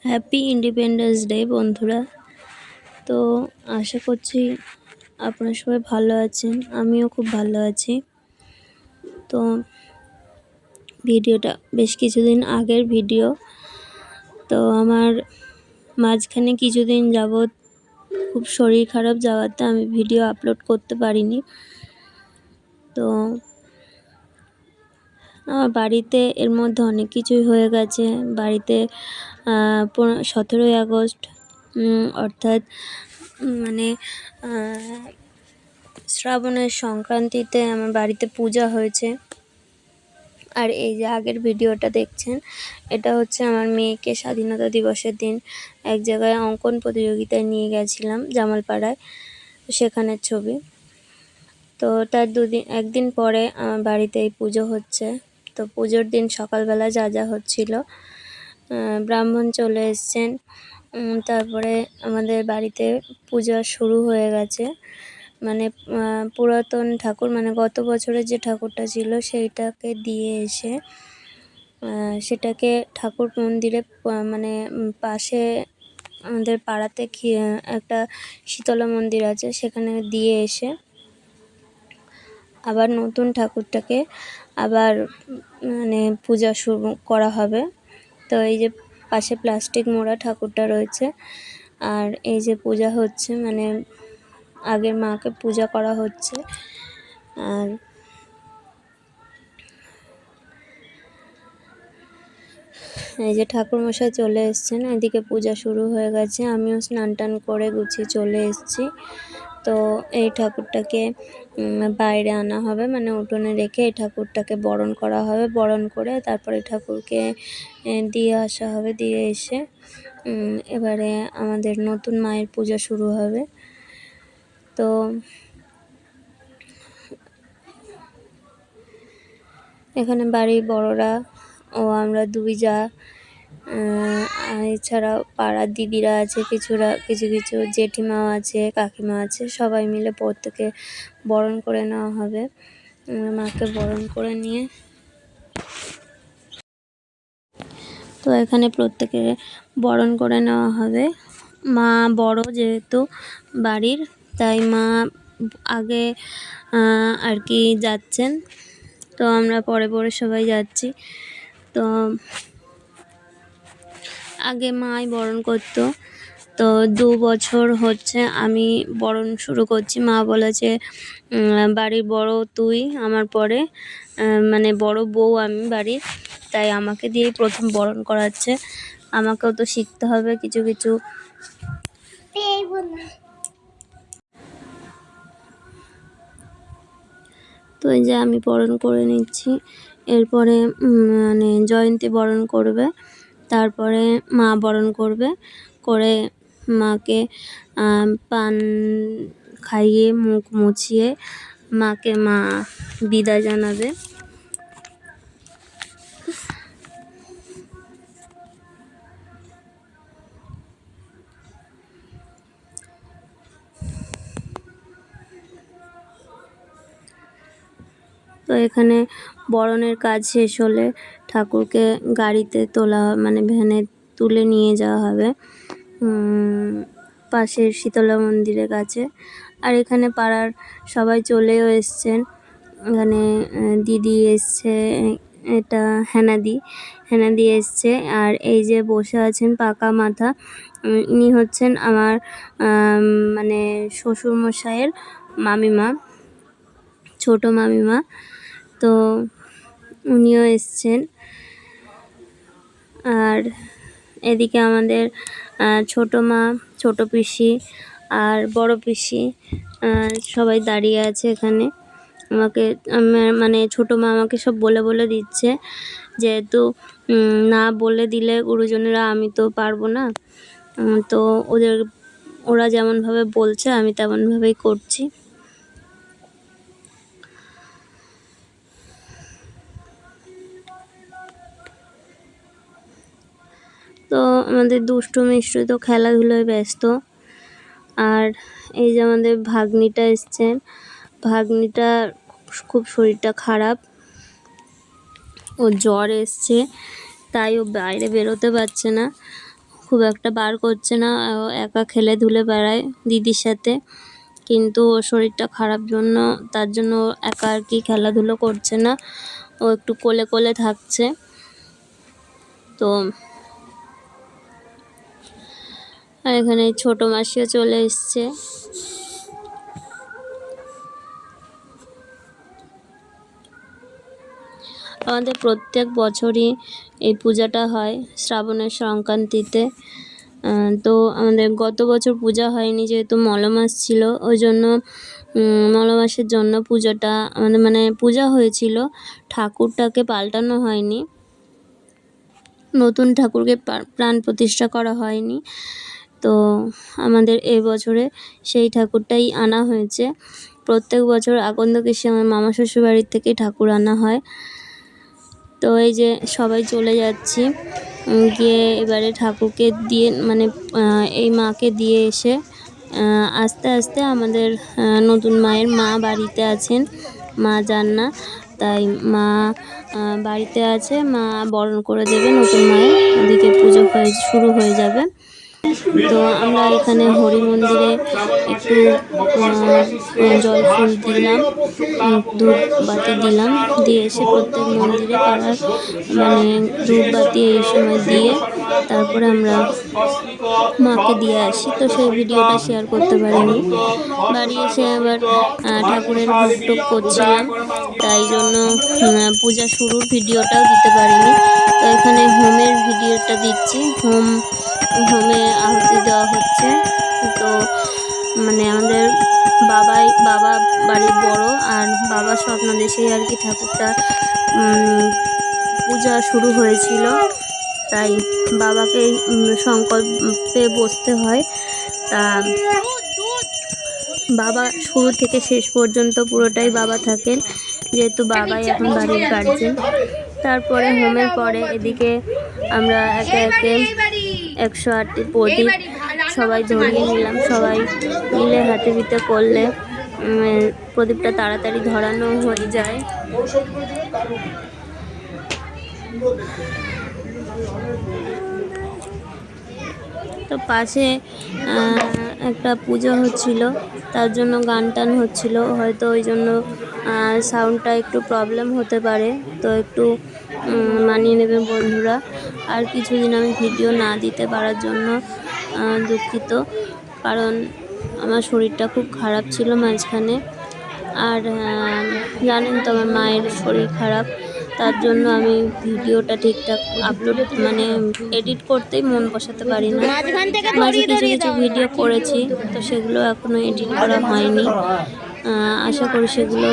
Happy independence day বন্ধুরা। তো আশা করছি আপনারা সবাই ভালো আছেন, আমিও খুব ভালো আছি। তো ভিডিওটা বেশ কিছুদিন আগের ভিডিও। তো আমার মাঝখানে কিছুদিন যাবৎ খুব শরীর খারাপ যাওয়াতে আমি ভিডিও আপলোড করতে পারিনি। তো আমার বাড়িতে এর মধ্যে অনেক কিছুই হয়ে গেছে। বাড়িতে 17ই আগস্ট অর্থাৎ মানে শ্রাবণের সংক্রান্তিতে আমার বাড়িতে পূজা হয়েছে। আর এই যে আগের ভিডিওটা দেখছেন, এটা হচ্ছে আমার মেয়েকে স্বাধীনতা দিবসের দিন এক জায়গায় অঙ্কন প্রতিযোগিতায় নিয়ে গেছিলাম জামালপাড়ায়, সেখানের ছবি। তো তার একদিন পরে আমার বাড়িতে এই পুজো হচ্ছে। তো পুজোর দিন সকালবেলা যা যা হচ্ছিল, ব্রাহ্মণ চলে এসছেন, তারপরে আমাদের বাড়িতে পূজা শুরু হয়ে গেছে। মানে পুরাতন ঠাকুর, মানে গত বছরের যে ঠাকুরটা ছিল সেইটাকে দিয়ে এসে সেটাকে ঠাকুর মন্দিরে মানে পাশে আমাদের পাড়াতে একটা শীতলা মন্দির আছে, সেখানে দিয়ে এসে আবার নতুন ঠাকুরটাকে আবার মানে পূজা শুরু করা হবে। তো এই যে পাশে প্লাস্টিক মোড়া ঠাকুরটা রয়েছে, আর এই যে পূজা হচ্ছে, মানে আগের মাকে পূজা করা হচ্ছে। আর এই যে ঠাকুরমশাই চলে এসছেন, এদিকে পূজা শুরু হয়ে গেছে। আমিও স্নান টান করে গুছিয়ে চলে এসেছি। তো এই ঠাকুরটাকে বাইরে আনা হবে, মানে উঠোনে রেখে এই ঠাকুরটাকে বরণ করা হবে। বরণ করে তারপরে ঠাকুরকে দিয়ে আসা হবে। দিয়ে এসে এবারে আমাদের নতুন মায়ের পূজা শুরু হবে। তো এখানে বাড়ির বড়রা ও আমরা দুই যা, এছাড়াও পাড়ার দিদিরা আছে, কিছু জেঠিমাও আছে, কাকিমা আছে, সবাই মিলে প্রত্যেকে বরণ করে নেওয়া হবে। মাকে বরণ করে নিয়ে তো এখানে প্রত্যেকে বরণ করে নেওয়া হবে। মা বড় যেহেতু বাড়ির, তাই মা আগে আর কি যাচ্ছেন। তো আমরা পরে পরে সবাই যাচ্ছি। তো আগে মাই বরণ করতো। তো 2 বছর হচ্ছে আমি বরণ শুরু করছি। মা বলেছে বাড়ির বড় তুই, আমার পরে মানে বড় বউ আমি বাড়ির, তাই আমাকে দিয়েই প্রথম বরণ করাচ্ছে। আমাকেও তো শিখতে হবে কিছু কিছু। তো এই যে আমি বরণ করে নিচ্ছি। এরপরে মানে জয়ন্তী বরণ করবে, তারপরে মা বরণ করবে। করে মাকে পান খাইয়ে মুখ মুছিয়ে মাকে মা বিদায় জানাবে। তো এখানে বরণের কাজ শেষ হলে ঠাকুরকে গাড়িতে তোলা, মানে ভ্যানে তুলে নিয়ে যাওয়া হবে পাশের শীতলা মন্দিরের কাছে। আর এখানে পাড়ার সবাই চলেও এসছেন। এখানে দিদি এসছে, এটা হেনাদি এসছে। আর এই যে বসে আছেন পাকা মাথা, ইনি হচ্ছেন আমার মানে শ্বশুরমশাইয়ের মামিমা, ছোট মামিমা। তো উনিও এসছেন। আর এদিকে আমাদের ছোটো মা, ছোট পিসি আর বড় পিসি সবাই দাঁড়িয়ে আছে এখানে। আমাকে মানে ছোটো মা আমাকে সব বলে বলে দিচ্ছে, যেহেতু না বলে দিলে গুরুজনেরা আমি তো পারবো না। তো ওরা যেমনভাবে বলছে আমি তেমনভাবেই করছি। তো আমাদের দুষ্টু মিষ্টু তো খেলাধুলোয় ব্যস্ত। আর এই যে আমাদের ভাগ্নিটা এসছেন, ভাগ্নিটার খুব শরীরটা খারাপ, ও জ্বর এসছে, তাই ও বাইরে বেরোতে পারছে না। খুব একটা বার করছে না, একা খেলে ধুলে বেড়ায় দিদির সাথে। কিন্তু ওর শরীরটা খারাপ জন্য তার জন্য ও একা আর কি খেলাধুলো করছে না, ও একটু কোলে কোলে থাকছে। তো আর এখানে ছোট মাসিও চলে এসছে। আমাদের প্রত্যেক বছরই এই পূজাটা হয় শ্রাবণের সংক্রান্তিতে। তো আমাদের গত বছর পূজা হয়নি, যেহেতু মলমাস ছিল, ওই জন্য মলমাসের জন্য পুজোটা আমাদের মানে পূজা হয়েছিল, ঠাকুরটাকে পাল্টানো হয়নি, নতুন ঠাকুরকে প্রাণ প্রতিষ্ঠা করা হয়নি। তো আমাদের এই বছরে সেই ঠাকুরটাই আনা হয়েছে। প্রত্যেক বছর আকন্দকেশে আমার মামা শ্বশুর বাড়ির থেকেই ঠাকুর আনা হয়। তো এই যে সবাই চলে যাচ্ছি, গিয়ে এবারে ঠাকুরকে দিয়ে মানে এই মাকে দিয়ে এসে আস্তে আস্তে আমাদের নতুন মায়ের মা বাড়িতে আছেন, মা যান না, তাই মা বাড়িতে আছে, মা বরণ করে দেবে নতুন মায়ের, ওদিকে পুজো শুরু হয়ে যাবে। তো আমরা এখানে হরি মন্দিরে একটু জল ফুল দিলাম, ধূপ বাতি দিলাম, দিয়ে এসে প্রত্যেক মন্দিরে পাড়ার মানে ধূপ বাতি এই সময় দিয়ে তারপরে আমরা মাকে দিয়ে আসি। তো সেই ভিডিওটা শেয়ার করতে পারিনি, বাড়ি এসে আবার ঠাকুরের ভোগ টোগ করছিলাম, তাই জন্য পূজা শুরুর ভিডিওটাও দিতে পারিনি। তো এখানে হোমের ভিডিওটা দিচ্ছি, হোমে আহুতি দেওয়া হচ্ছে। তো মানে আমাদের বাবা বাড়ির বড়, আর বাবার স্বপ্নাদেশেই আর কি ঠাকুরটা পূজা শুরু হয়েছিল, তাই বাবাকে সংকল্পে বসতে হয়। তা বাবা শুরু থেকে শেষ পর্যন্ত পুরোটাই বাবা থাকেন, যেহেতু বাবাই এখন বাড়ির গার্জেন। তারপরে হোমের পরে এদিকে আমরা একে একে 108টি প্রদীপ সবাই ধরিয়ে নিলাম, সবাই মিলে হাতে পিতে করলে প্রদীপটা তাড়াতাড়ি ধরানো হয়ে যায়। তো পাশে একটা পুজো হচ্ছিল, তার জন্য গান টান হচ্ছিল, হয়তো ওই জন্য সাউন্ডটা একটু প্রবলেম হতে পারে, তো একটু মানিয়ে নেবেন বন্ধুরা। আর কিছুদিন আমি ভিডিও না দিতে পারার জন্য দুঃখিত, কারণ আমার শরীরটা খুব খারাপ ছিল মাঝখানে। আর জানেন তো আমার মায়ের শরীর খারাপ, তার জন্য আমি ভিডিওটা ঠিকঠাক আপলোড মানে এডিট করতেই মন বসাতে পারি না। মাঝে কিছু কিছু ভিডিও করেছি, তো সেগুলো এখনও এডিট করা হয়নি। আশা করি সেগুলো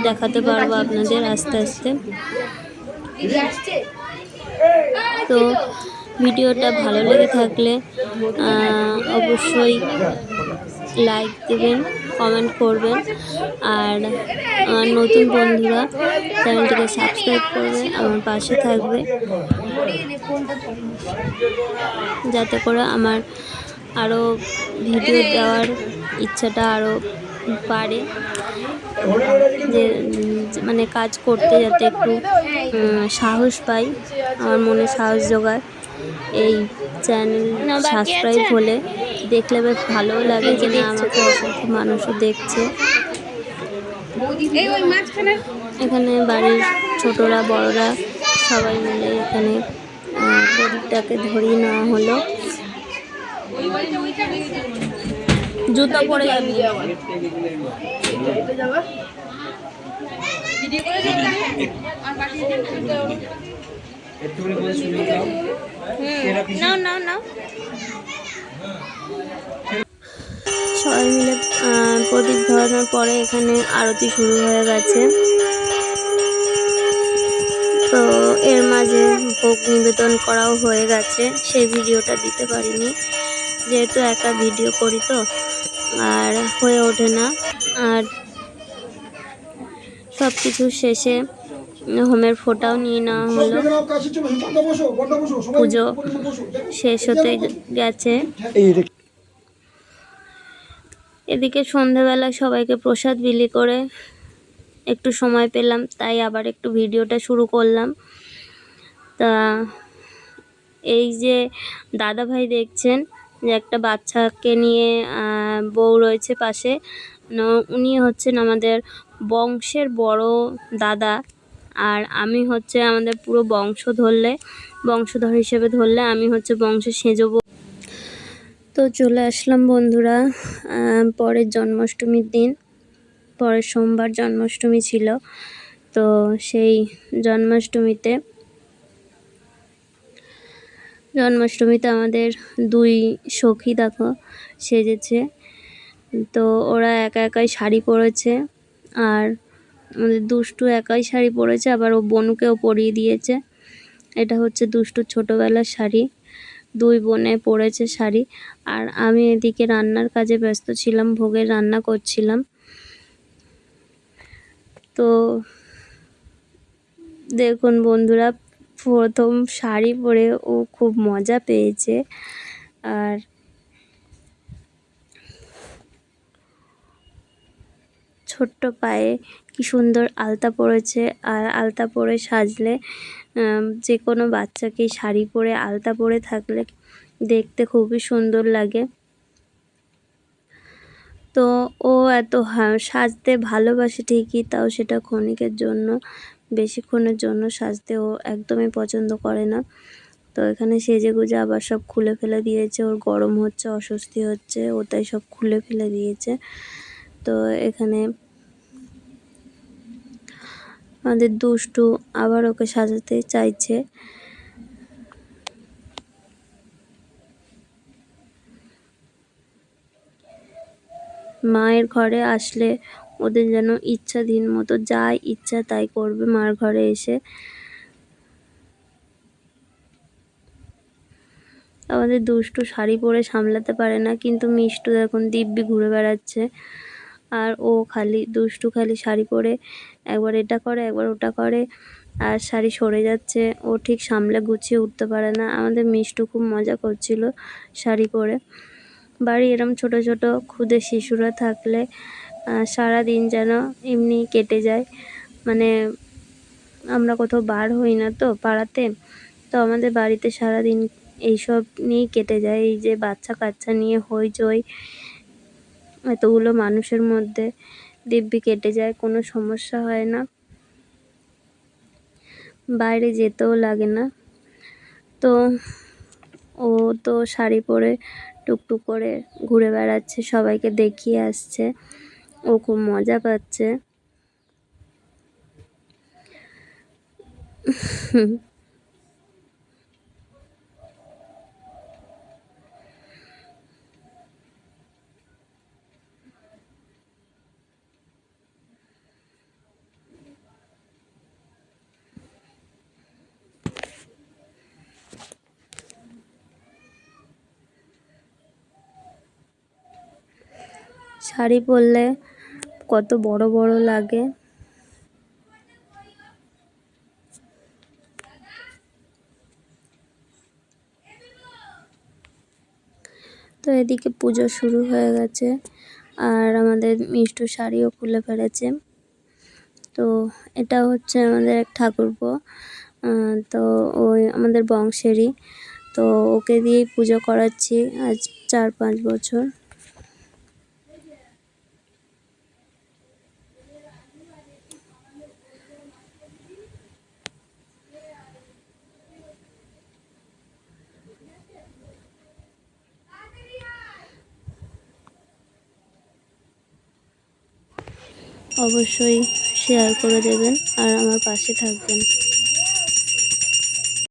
দেখাতে পারবো আপনাদের আস্তে আস্তে। তো ভিডিওটা ভালো লেগে থাকলে অবশ্যই লাইক দেবেন, কমেন্ট করবেন, আর আমার নতুন বন্ধুরা চ্যানেলটিকে সাবস্ক্রাইব করবে, আমার পাশে থাকবে, যাতে করে আমার আরও ভিডিও দেওয়ার ইচ্ছাটা আরও বাড়ে, যে মানে কাজ করতে যাতে একটু সাহস পাই, আমার মনে সাহস জোগায়। এই চ্যানেল সাবস্ক্রাইব হলে দেখলে বেশ ভালোও লাগে, যে না আমাকে অসংখ্য মানুষও দেখছে। এখানে বাড়ির ছোটরা বড়রা সবাই মিলে এখানে প্রদীপটাকে ধরিয়ে নেওয়া হলো। জুতো পরে যাবি। নাও নাও নাও। সবাই মিলে প্রদীপ ধরানোর পরে এখানে আরতি শুরু হয়ে গেছে। তো এর মাঝে ভোগ নিবেদন করাও হয়ে গেছে, সেই ভিডিওটা দিতে পারিনি, যেহেতু একা ভিডিও করি তো আর হয়ে ওঠে না। আর সব কিছু শেষে হোমের ফোঁটাও নিয়ে নেওয়া হলো, পুজো শেষ হতে গেছে। এদিকে সন্ধেবেলা সবাইকে প্রসাদ বিলি করে একটু সময় পেলাম, তাই আবার একটু ভিডিওটা শুরু করলাম। তা এই যে দাদা ভাই দেখছেন যে একটা বাচ্চাকে নিয়ে বউ রয়েছে পাশে, উনি হচ্ছেন আমাদের বংশের বড় দাদা। আর আমি হচ্ছে আমাদের পুরো বংশধর হিসেবে ধরলে আমি হচ্ছে বংশের সেজো। তো চলে আসলাম বন্ধুরা পরের জন্মাষ্টমীর দিন। পরের সোমবার জন্মাষ্টমী ছিল। তো সেই জন্মাষ্টমীতে আমাদের 2 সখী দেখো সেজেছে। তো ওরা একা একাই শাড়ি পরেছে, আর আমাদের দুষ্টু একাই শাড়ি পরেছে, আবার ও বনুকেও পরিয়ে দিয়েছে। এটা হচ্ছে দুষ্টুর ছোটোবেলার শাড়ি। 2 বোনে পরেছে শাড়ি, আর আমি এদিকে রান্নার কাজে ব্যস্ত ছিলাম, ভোগের রান্না করছিলাম। তো দেখুন বন্ধুরা, প্রথম শাড়ি পরে ও খুব মজা পেয়েছে। আর ছোট্ট পায়ে কি সুন্দর আলতা পরেছে। আর আলতা পরে সাজলে যে কোনো বাচ্চাকে শাড়ি পরে আলতা পরে থাকলে দেখতে খুবই সুন্দর লাগে। তো ও এত সাজতে ভালোবাসে ঠিকই, তাও সেটা ক্ষণিকের জন্য, বেশিক্ষণের জন্য সাজতে ও একদমই পছন্দ করে না। তো এখানে সেজেগুজে আবার সব খুলে ফেলে দিয়েছে, ওর গরম হচ্ছে, অস্বস্তি হচ্ছে, ও তাই সব খুলে ফেলে দিয়েছে। তো এখানে আমাদের দুষ্টু আবার ওকে সাজাতে চাইছে। মায়ের ঘরে আসলে ওদের যেন ইচ্ছাধীন মতো যা ইচ্ছা তাই করবে মার ঘরে এসে। আমাদের দুষ্টু শাড়ি পরে সামলাতে পারে না, কিন্তু মিষ্টু এখন দিব্যি ঘুরে বেড়াচ্ছে। আর দুষ্টু খালি শাড়ি পরে একবার এটা করে একবার ওটা করে, আর শাড়ি সরে যাচ্ছে, ও ঠিক সামলে গুছিয়ে উঠতে পারে না। আমাদের মিষ্টু খুব মজা করছিল শাড়ি পরে। বাড়ি এরম ছোট ছোট ক্ষুদে শিশুরা থাকলে সারা দিন যেন এমনি কেটে যায়। মানে আমরা কোথাও বার হই না তো পাড়াতে, তো আমাদের বাড়িতে সারাদিন এইসব নিয়েই কেটে যায়। এই যে বাচ্চা কাচ্চা নিয়ে হইচই, এতগুলো মানুষের মধ্যে দিব্যি কেটে যায়, কোনো সমস্যা হয় না, বাইরে যেতেও লাগে না। তো ও তো শাড়ি পরে টুকটুক করে ঘুরে বেড়াচ্ছে, সবাইকে দেখিয়ে আসছে, ও খুব মজা পাচ্ছে। শাড়ি পরলে কত বড় বড় লাগে। তো এদিকে পুজো শুরু হয়ে গেছে, আর আমাদের মিষ্টু শাড়িও খুলে ফেলেছে। তো এটা হচ্ছে আমাদের এক ঠাকুরপো, তো ওই আমাদের বংশেরই। তো ওকে দিয়েই পুজো করাচ্ছি আজ 4-5 বছর। অবশ্যই শেয়ার করে দেবেন আর আমার পাশে থাকবেন।